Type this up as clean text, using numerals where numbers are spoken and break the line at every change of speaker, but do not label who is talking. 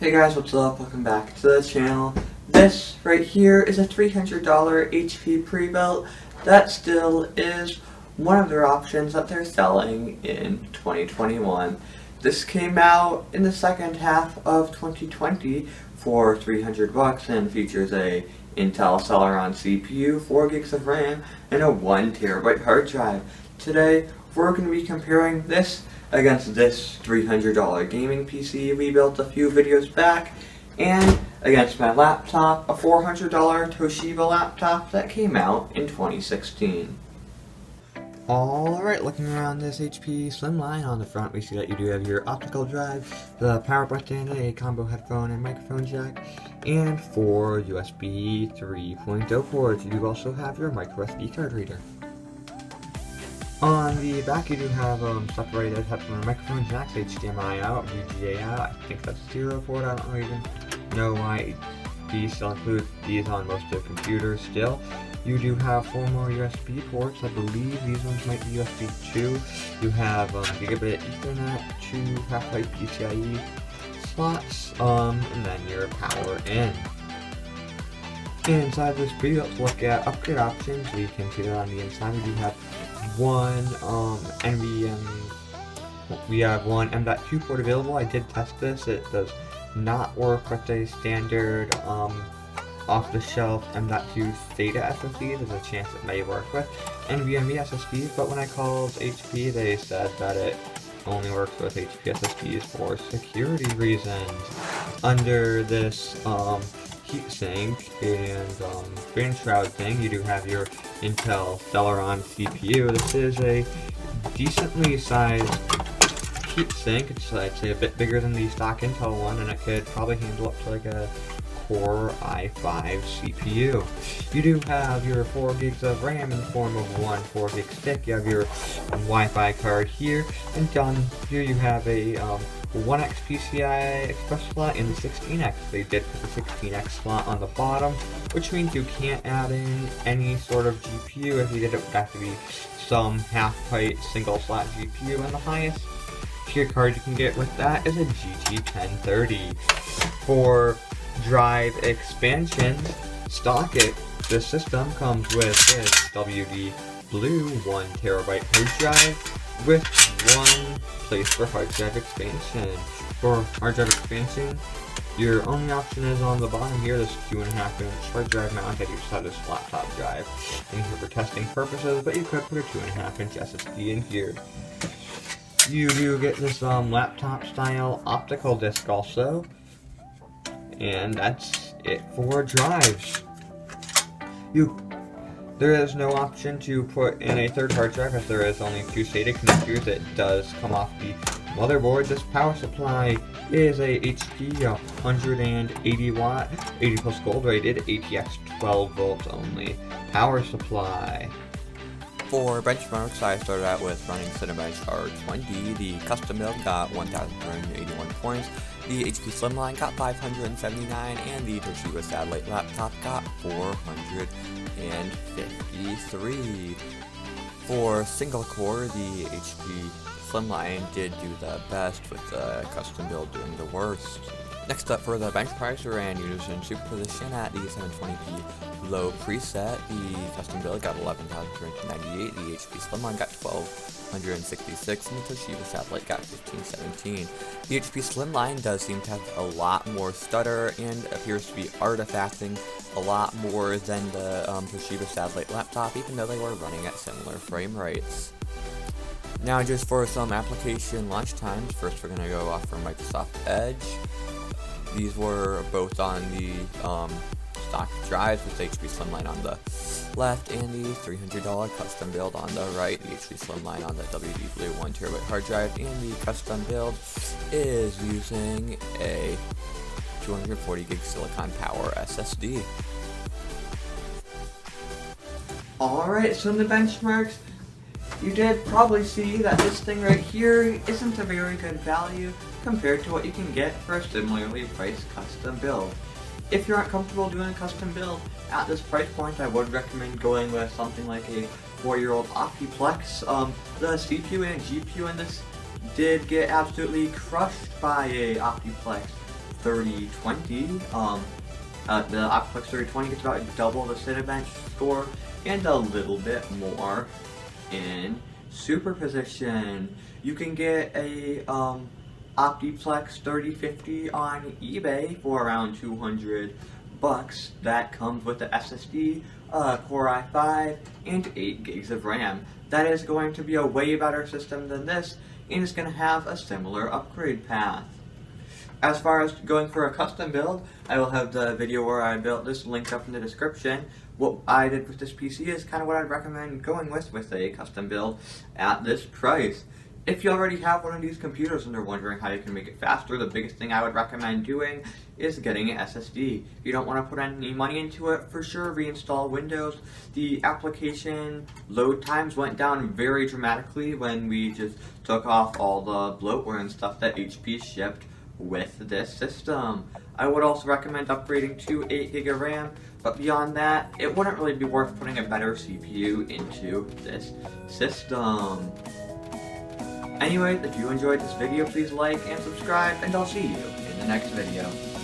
Hey guys, what's up? Welcome back to the channel. This right here is a $300 HP pre-built that still is one of their options that they're selling in 2021. This came out in the second half of 2020 for $300 and features a Intel Celeron CPU, 4 gigs of RAM, and a 1 terabyte hard drive. Today, we're going to be comparing this against this $300 gaming PC we built a few videos back, and against my laptop, a $400 Toshiba laptop that came out in 2016. Alright, looking around this HP Slimline, on the front we see that you do have your optical drive, the power button, a combo headphone and microphone jack, and 4 USB 3.0 ports. You do also have your micro SD card reader. On the back you do have separated headphone and microphone jacks, HDMI out, VGA out. I think that's 0 port, I don't even know why these still include these on most of the computers still. You do have 4 more USB ports. I believe these ones might be USB 2. You have gigabit Ethernet, 2 half-life PCIe slots, and then your power in. Inside this pre-built, to look at upgrade options, we can see that on the inside we do have one we have one M.2 port available. I did test this. It does not work with a standard off-the-shelf M.2 SATA SSD. There's a chance it may work with NVMe SSDs, but when I called HP, they said that it only works with HP SSDs for security reasons. Under this heatsink and fan shroud thing, you do have your Intel Celeron CPU. This is a decently sized heatsink. It's, I'd say, a bit bigger than the stock Intel one, and it could probably handle up to like a Core i5 CPU. You do have your 4 gigs of RAM in the form of one 4 gig stick. You have your Wi-Fi card here, and down here you have a 1x PCI Express slot and the 16x. They did put the 16x slot on the bottom, which means you can't add in any sort of GPU. If you did, it would have to be some half-pipe single slot GPU, and the highest tier card you can get with that is a GT1030. For drive expansion, this system comes with this WD Blue 1 terabyte hard drive with one place for hard drive expansion. For hard drive expansion, your only option is on the bottom here, this 2.5 inch hard drive mount. I just have this laptop drive in here for testing purposes, but you could put a 2.5 inch SSD in here. You do get this laptop style optical disc also, and that's it for drives. There is no option to put in a third hard drive, as there is only 2 SATA connectors. It does come off the motherboard. This power supply is a HP 180 watt, 80 plus gold rated, ATX 12 volts only power supply.
For benchmarks, I started out with running Cinebench R20. The custom build got 1,381 points, the HP Slimline got 579, and the Toshiba satellite laptop got 453. For single core, the HP Slimline did do the best, with the custom build doing the worst. Next up, for the bench price, we ran using superposition at the 720p low preset. The custom build got 11,398, the HP Slimline got 1,266, and the Toshiba satellite got 1,517. The HP Slimline does seem to have a lot more stutter and appears to be artifacting a lot more than the Toshiba satellite laptop, even though they were running at similar frame rates. Now, just for some application launch times, first we're going to go off for Microsoft Edge. These were both on the stock drives, with the HP Slimline on the left and the $300 custom build on the right. The HP Slimline on the WD Blue 1 terabyte hard drive, and the custom build is using a 240 gig Silicon Power SSD.
Alright, so in the benchmarks, you did probably see that this thing right here isn't a very good value compared to what you can get for a similarly priced custom build. If you aren't comfortable doing a custom build at this price point, I would recommend going with something like a 4-year-old Optiplex. The CPU and GPU in this did get absolutely crushed by a Optiplex 3020. The Optiplex 3020 gets about double the Cinebench score and a little bit more in superposition. You can get a Optiplex 3050 on eBay for around $200. That comes with the SSD, Core i5, and 8 gigs of RAM. That is going to be a way better system than this, and it's going to have a similar upgrade path. As far as going for a custom build, I will have the video where I built this linked up in the description. What I did with this PC is kind of what I'd recommend going with a custom build at this price. If you already have one of these computers and are wondering how you can make it faster, the biggest thing I would recommend doing is getting an SSD. If you don't want to put any money into it, for sure reinstall Windows. The application load times went down very dramatically when we just took off all the bloatware and stuff that HP shipped with this system. I would also recommend upgrading to 8 gig of RAM, but beyond that, it wouldn't really be worth putting a better CPU into this system. Anyways, if you enjoyed this video, please like and subscribe, and I'll see you in the next video.